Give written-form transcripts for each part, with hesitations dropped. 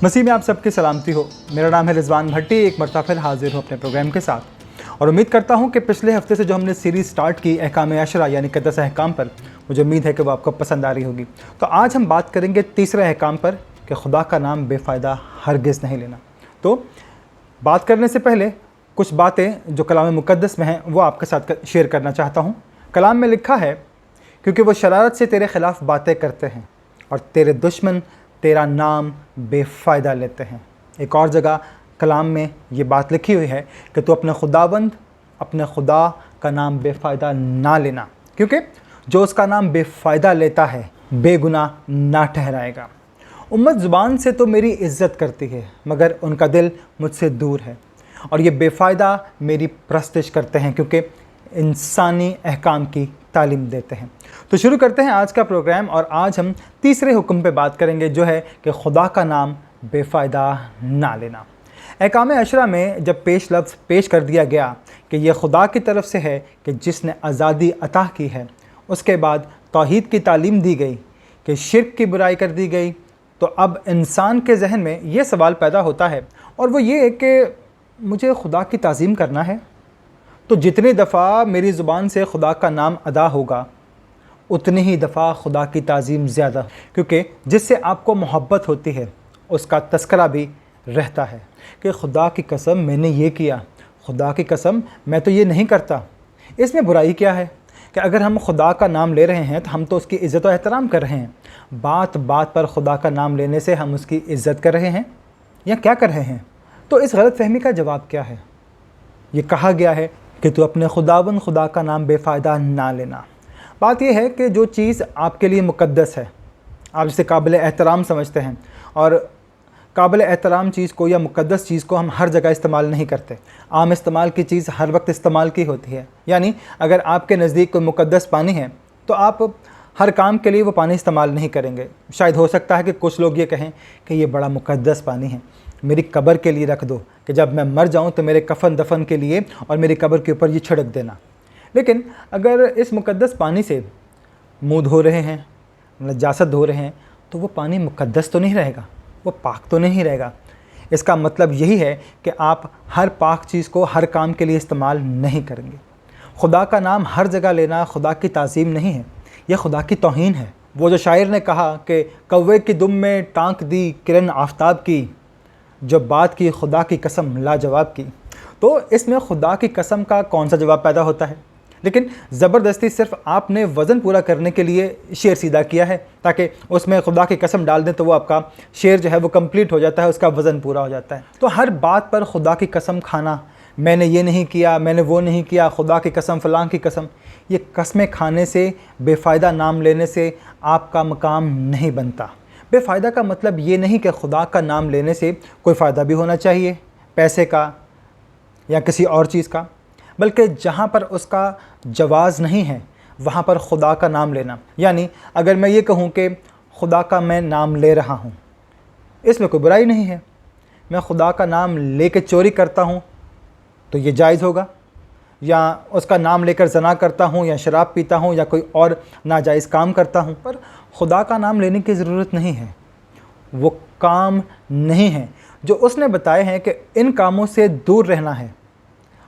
मसीह में आप सबकी सलामती हो। मेरा नाम है रिजवान भट्टी। एक मरतबा फिर हाजिर हूँ अपने प्रोग्राम के साथ और उम्मीद करता हूँ कि पिछले हफ्ते से जो हमने सीरीज़ स्टार्ट की अहकाम अशरा यानी कि 10 अहकाम पर, मुझे उम्मीद है कि वो आपको पसंद आ रही होगी। तो आज हम बात करेंगे तीसरे अहकाम पर कि खुदा का नाम बेफ़ायदा हरगिज़ नहीं लेना। तो बात करने से पहले कुछ बातें जो कलाम मुक़द्दस में हैं वो आपके साथ शेयर करना चाहता हूँ। कलाम में लिखा है, क्योंकि वो शरारत से तेरे ख़िलाफ़ बातें करते हैं और तेरे दुश्मन तेरा नाम बेफ़ायदा लेते हैं। एक और जगह कलाम में ये बात लिखी हुई है कि तू अपने खुदाबंद अपने खुदा का नाम बेफ़ायदा ना लेना, क्योंकि जो उसका नाम बेफ़ायदा लेता है बेगुनाह ना ठहराएगा। उम्मत ज़ुबान से तो मेरी इज़्ज़त करती है मगर उनका दिल मुझसे दूर है और ये बेफ़ायदा मेरी प्रस्तिश करते हैं क्योंकि इंसानी अहकाम की तालीम देते हैं। तो शुरू करते हैं आज का प्रोग्राम और आज हम तीसरे हुक्म पे बात करेंगे जो है कि खुदा का नाम बेफ़ायदा ना लेना। अहकाम अशरा में जब लफ्ज़ पेश कर दिया गया कि यह खुदा की तरफ से है कि जिसने आज़ादी अता की है, उसके बाद तौहीद की तालीम दी गई कि शिर्क की बुराई कर दी गई, तो अब इंसान के जहन में ये सवाल पैदा होता है और वो ये है कि मुझे खुदा की ताज़ीम करना है तो जितनी दफ़ा मेरी ज़ुबान से खुदा का नाम अदा होगा उतनी ही दफ़ा खुदा की ताज़ीम ज़्यादा, क्योंकि जिससे आपको मोहब्बत होती है उसका तस्करा भी रहता है कि खुदा की कसम मैंने ये किया, खुदा की कसम मैं तो ये नहीं करता। इसमें बुराई क्या है कि अगर हम खुदा का नाम ले रहे हैं तो हम तो उसकी इज़्ज़त और एहतराम कर रहे हैं। बात बात पर खुदा का नाम लेने से हम उसकी इज़्ज़त कर रहे हैं या क्या कर रहे हैं? तो इस गलत फहमी का जवाब क्या है? ये कहा गया है कि तू अपने खुदावन खुदा का नाम बेफ़ायदा ना लेना। बात यह है कि जो चीज़ आपके लिए मुक़द्दस है, आप जिसे काबिल एहतराम समझते हैं, और काबिल एहतराम चीज़ को या मुक़द्दस चीज़ को हम हर जगह इस्तेमाल नहीं करते। आम इस्तेमाल की चीज़ हर वक्त इस्तेमाल की होती है। यानी अगर आपके नज़दीक कोई मुक़द्दस पानी है तो आप हर काम के लिए वो पानी इस्तेमाल नहीं करेंगे। शायद हो सकता है कि कुछ लोग ये कहें कि ये बड़ा मुक़द्दस पानी है, मेरी कब्र के लिए रख दो कि जब मैं मर जाऊं तो मेरे कफन दफन के लिए और मेरी कब्र के ऊपर ये छिड़क देना। लेकिन अगर इस मुक़द्दस पानी से मुंह धो रहे हैं, नजासत धो रहे हैं, तो वो पानी मुक़द्दस तो नहीं रहेगा, वो पाक तो नहीं रहेगा। इसका मतलब यही है कि आप हर पाक चीज़ को हर काम के लिए इस्तेमाल नहीं करेंगे। खुदा का नाम हर जगह लेना खुदा की ताज़ीम नहीं है, यह खुदा की तौहीन है। वो जो शायर ने कहा कि कौवे की दुम में टाँक दी किरण आफताब की, जब बात की खुदा की कसम लाजवाब की। तो इसमें खुदा की कसम का कौन सा जवाब पैदा होता है? लेकिन ज़बरदस्ती सिर्फ आपने वज़न पूरा करने के लिए शेर सीधा किया है ताकि उसमें खुदा की कसम डाल दें तो वो आपका शेर जो है वो कंप्लीट हो जाता है, उसका वज़न पूरा हो जाता है। तो हर बात पर खुदा की कसम खाना, मैंने ये नहीं किया, मैंने वो नहीं किया, खुदा की कसम, फ़लाँ की कसम, ये कस्में खाने से, बेफ़ायदा नाम लेने से आपका मकाम नहीं बनता। बेफ़ायदा का मतलब ये नहीं कि खुदा का नाम लेने से कोई फ़ायदा भी होना चाहिए, पैसे का या किसी और चीज़ का, बल्कि जहाँ पर उसका जवाज़ नहीं है वहाँ पर खुदा का नाम लेना। यानी अगर मैं ये कहूँ कि खुदा का मैं नाम ले रहा हूँ, इसमें कोई बुराई नहीं है। मैं खुदा का नाम लेके चोरी करता हूँ तो ये जायज़ होगा, या उसका नाम लेकर ज़ना करता हूँ या शराब पीता हूँ या कोई और नाजायज़ काम करता हूँ, पर खुदा का नाम लेने की ज़रूरत नहीं है। वो काम नहीं है जो उसने बताए हैं कि इन कामों से दूर रहना है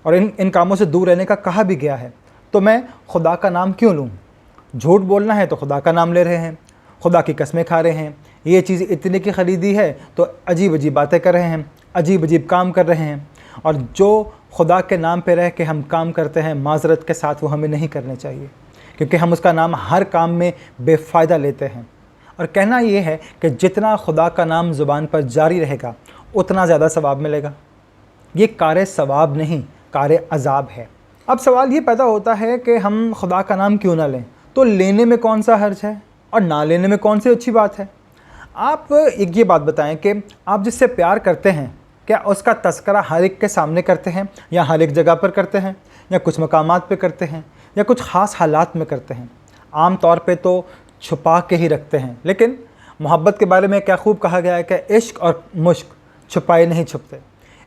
और इन कामों से दूर रहने का कहा भी गया है। तो मैं खुदा का नाम क्यों लूँ? झूठ बोलना है तो खुदा का नाम ले रहे हैं, खुदा की कस्में खा रहे हैं, ये चीज़ इतने की ख़रीदी है तो अजीब अजीब बातें कर रहे हैं, अजीब अजीब काम कर रहे हैं। और जो खुदा के नाम पे रह के हम काम करते हैं माज़रत के साथ, वो हमें नहीं करने चाहिए, क्योंकि हम उसका नाम हर काम में बेफ़ायदा लेते हैं। और कहना ये है कि जितना खुदा का नाम ज़ुबान पर जारी रहेगा उतना ज़्यादा सवाब मिलेगा। ये कार सवाब नहीं, कार अज़ाब है। अब सवाल ये पैदा होता है कि हम खुदा का नाम क्यों ना लें? तो लेने में कौन सा हर्ज है और ना लेने में कौन सी अच्छी बात है? आप एक ये बात बताएं कि आप जिससे प्यार करते हैं क्या उसका तस्करा हर एक के सामने करते हैं या हर एक जगह पर करते हैं या कुछ मकामात पे करते हैं या कुछ ख़ास हालात में करते हैं? आम तौर पे तो छुपा के ही रखते हैं। लेकिन मोहब्बत के बारे में क्या खूब कहा गया है कि इश्क और मुश्क छुपाए नहीं छुपते।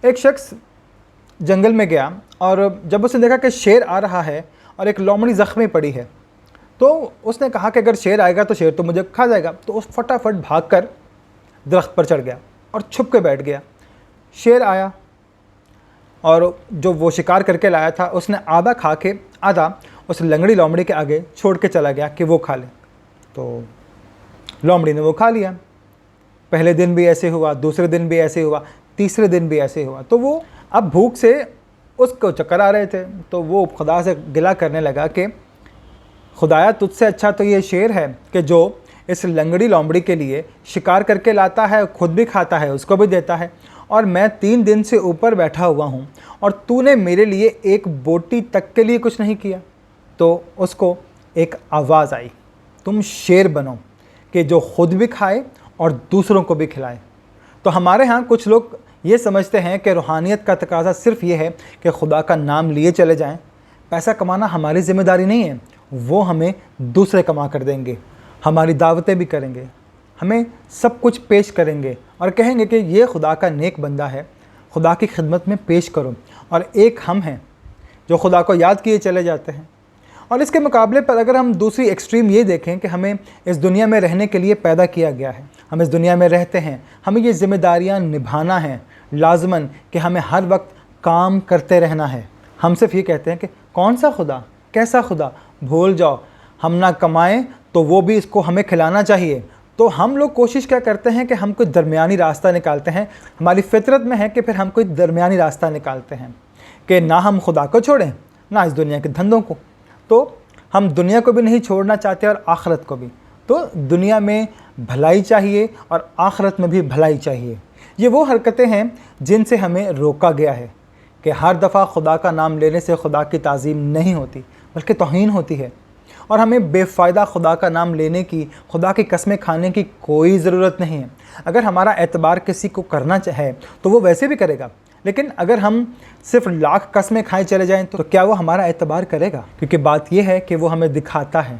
एक शख्स जंगल में गया और जब उसने देखा कि शेर आ रहा है और एक लोमड़ी ज़ख्मी पड़ी है, तो उसने कहा कि अगर शेर आएगा तो शेर तो मुझे खा जाएगा। तो उस फटाफट भागकर दरख्त पर चढ़ गया और छुप के बैठ गया। शेर आया और जो वो शिकार करके लाया था उसने आधा खा के आधा उस लंगड़ी लोमड़ी के आगे छोड़ के चला गया कि वो खा ले। तो लोमड़ी ने वो खा लिया। पहले दिन भी ऐसे हुआ, दूसरे दिन भी ऐसे हुआ, तीसरे दिन भी ऐसे हुआ। तो वो अब भूख से उसको चक्कर आ रहे थे, तो वो खुदा से गिला करने लगा कि खुदाया तुझसे अच्छा तो ये शेर है कि जो इस लंगड़ी लोमड़ी के लिए शिकार करके लाता है, खुद भी खाता है, उसको भी देता है, और मैं 3 दिन से ऊपर बैठा हुआ हूँ और तूने मेरे लिए एक बोटी तक के लिए कुछ नहीं किया। तो उसको एक आवाज़ आई, तुम शेर बनो कि जो खुद भी खाए और दूसरों को भी खिलाए। तो हमारे यहाँ कुछ लोग ये समझते हैं कि रूहानियत का तकाज़ा सिर्फ़ ये है कि खुदा का नाम लिए चले जाएं। पैसा कमाना हमारी ज़िम्मेदारी नहीं है, वो हमें दूसरे कमा कर देंगे, हमारी दावतें भी करेंगे, हमें सब कुछ पेश करेंगे और कहेंगे कि ये खुदा का नेक बंदा है, खुदा की खिदमत में पेश करो। और एक हम हैं जो खुदा को याद किए चले जाते हैं। और इसके मुकाबले पर अगर हम दूसरी एक्सट्रीम ये देखें कि हमें इस दुनिया में रहने के लिए पैदा किया गया है, हम इस दुनिया में रहते हैं, हमें ये ज़िम्मेदारियाँ निभाना है लाजमन कि हमें हर वक्त काम करते रहना है। हम सिर्फ ये कहते हैं कि कौन सा खुदा, कैसा खुदा, भूल जाओ, हम ना कमाएं तो वो भी इसको हमें खिलाना चाहिए। तो हम लोग कोशिश क्या करते हैं कि हम कोई दरमियानी रास्ता निकालते हैं। हमारी फितरत में है कि फिर हम कोई दरमियानी रास्ता निकालते हैं कि ना हम खुदा को छोड़ें ना इस दुनिया के धंधों को। तो हम दुनिया को भी नहीं छोड़ना चाहते और आखिरत को भी। तो दुनिया में भलाई चाहिए और आखिरत में भी भलाई चाहिए। ये वो हरकतें हैं जिनसे हमें रोका गया है कि हर दफ़ा खुदा का नाम लेने से खुदा की ताज़ीम नहीं होती बल्कि तौहीन होती है। और हमें बेफ़ायदा खुदा का नाम लेने की, खुदा की कसमें खाने की कोई ज़रूरत नहीं है। अगर हमारा एतबार किसी को करना चाहे तो वो वैसे भी करेगा, लेकिन अगर हम सिर्फ लाख कसमें खाए चले जाएं तो क्या वो हमारा एतबार करेगा? क्योंकि बात यह है कि वो हमें दिखाता है,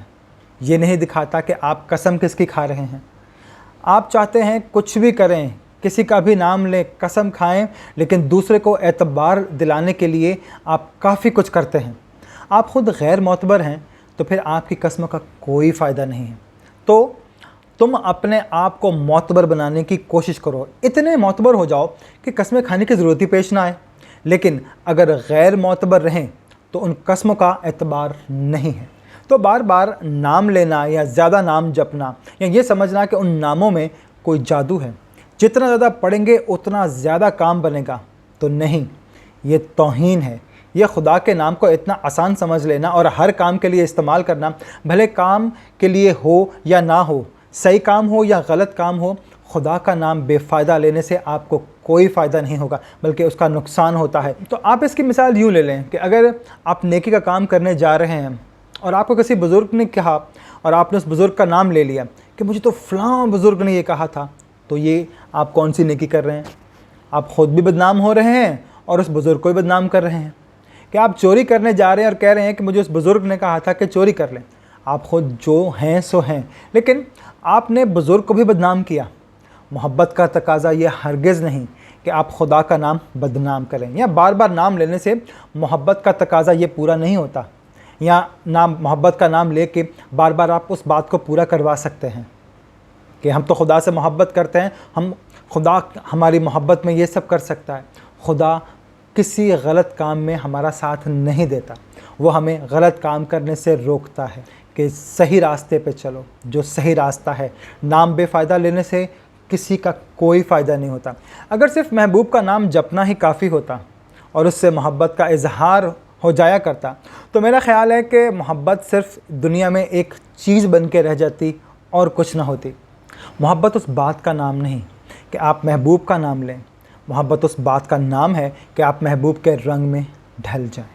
ये नहीं दिखाता कि आप कसम किसकी खा रहे हैं। आप चाहते हैं कुछ भी करें, किसी का भी नाम लें, कसम खाएं, लेकिन दूसरे को एतबार दिलाने के लिए आप काफ़ी कुछ करते हैं। आप ख़ुद गैर मोतबर हैं तो फिर आपकी कसमों का कोई फ़ायदा नहीं है। तो तुम अपने आप को मोतबर बनाने की कोशिश करो, इतने मोतबर हो जाओ कि कसमें खाने की ज़रूरत ही पेश ना आए। लेकिन अगर गैर मोतबर रहें तो उन कसमों का एतबार नहीं है। तो बार बार नाम लेना या ज़्यादा नाम जपना या ये समझना कि उन नामों में कोई जादू है, जितना ज़्यादा पढ़ेंगे उतना ज़्यादा काम बनेगा, तो नहीं, ये तौहीन है। यह खुदा के नाम को इतना आसान समझ लेना और हर काम के लिए इस्तेमाल करना, भले काम के लिए हो या ना हो, सही काम हो या गलत काम हो, खुदा का नाम बेफ़ायदा लेने से आपको कोई फ़ायदा नहीं होगा बल्कि उसका नुकसान होता है। तो आप इसकी मिसाल यूँ ले लें कि अगर आप नेकी का काम करने जा रहे हैं और आपको किसी बुज़ुर्ग ने कहा और आपने उस बुज़ुर्ग का नाम ले लिया कि मुझे तो फ़लाँ बुज़ुर्ग ने ये कहा था, तो ये आप कौन सी नेकी कर रहे हैं? आप ख़ुद भी बदनाम हो रहे हैं और उस बुज़ुर्ग को भी बदनाम कर रहे हैं। कि आप चोरी करने जा रहे हैं और कह रहे हैं कि मुझे उस बुज़ुर्ग ने कहा था कि चोरी कर लें। आप ख़ुद जो हैं सो हैं, लेकिन आपने बुज़ुर्ग को भी बदनाम किया। मोहब्बत का तकाज़ा ये हरगिज़ नहीं कि आप खुदा का नाम बदनाम करें, या बार बार नाम लेने से मोहब्बत का तकाज़ा ये पूरा नहीं होता, या नाम मोहब्बत का नाम ले के बार बार आप उस बात को पूरा करवा सकते हैं कि हम तो खुदा से मोहब्बत करते हैं, हम खुदा हमारी मोहब्बत में ये सब कर सकता है। खुदा किसी गलत काम में हमारा साथ नहीं देता, वो हमें गलत काम करने से रोकता है कि सही रास्ते पे चलो, जो सही रास्ता है। नाम बेफ़ायदा लेने से किसी का कोई फ़ायदा नहीं होता। अगर सिर्फ महबूब का नाम जपना ही काफ़ी होता और उससे मोहब्बत का इजहार हो जाया करता, तो मेरा ख़्याल है कि मोहब्बत सिर्फ दुनिया में एक चीज़ बन के रह जाती और कुछ ना होती। मोहब्बत उस बात का नाम नहीं कि आप महबूब का नाम लें, मोहब्बत उस बात का नाम है कि आप महबूब के रंग में ढल जाएं,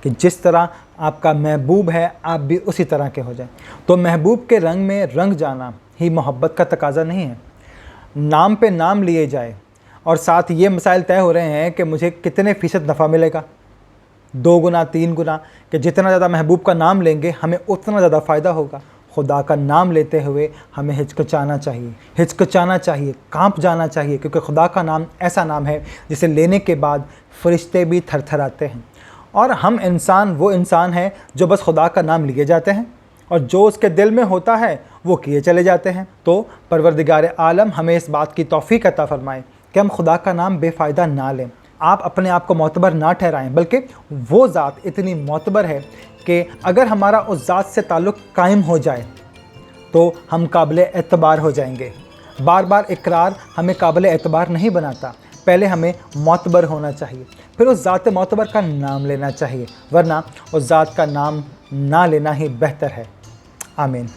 कि जिस तरह आपका महबूब है आप भी उसी तरह के हो जाएं। तो महबूब के रंग में रंग जाना ही मोहब्बत का तकाज़ा नहीं है। नाम पे नाम लिए जाए और साथ ये मसाइल तय हो रहे हैं कि मुझे कितने फ़ीसद नफ़ा मिलेगा, 2 गुना 3 गुना, कि जितना ज़्यादा महबूब का नाम लेंगे हमें उतना ज़्यादा फ़ायदा होगा। खुदा का नाम लेते हुए हमें हिचकिचाना चाहिए, कांप जाना चाहिए, क्योंकि खुदा का नाम ऐसा नाम है जिसे लेने के बाद फरिश्ते भी थरथराते हैं। और हम इंसान वो इंसान हैं जो बस खुदा का नाम लिए जाते हैं, और जो उसके दिल में होता है वो किए चले जाते हैं। तो परवरदिगार आलम हमें इस बात की तौफीक अता फरमाए कि हम खुदा का नाम बेफ़ायदा ना लें। आप अपने आप को मोतबर ना ठहराएं, बल्कि वो ज़ात इतनी मोतबर है कि अगर हमारा उस ज़ात से ताल्लुक़ कायम हो जाए तो हम काबिल एतबार हो जाएंगे। बार बार इकरार हमें काबिल एतबार नहीं बनाता। पहले हमें मोतबर होना चाहिए, फिर उस ज़ात मोतबर का नाम लेना चाहिए, वरना उस ज़ात का नाम ना लेना ही बेहतर है। आमीन।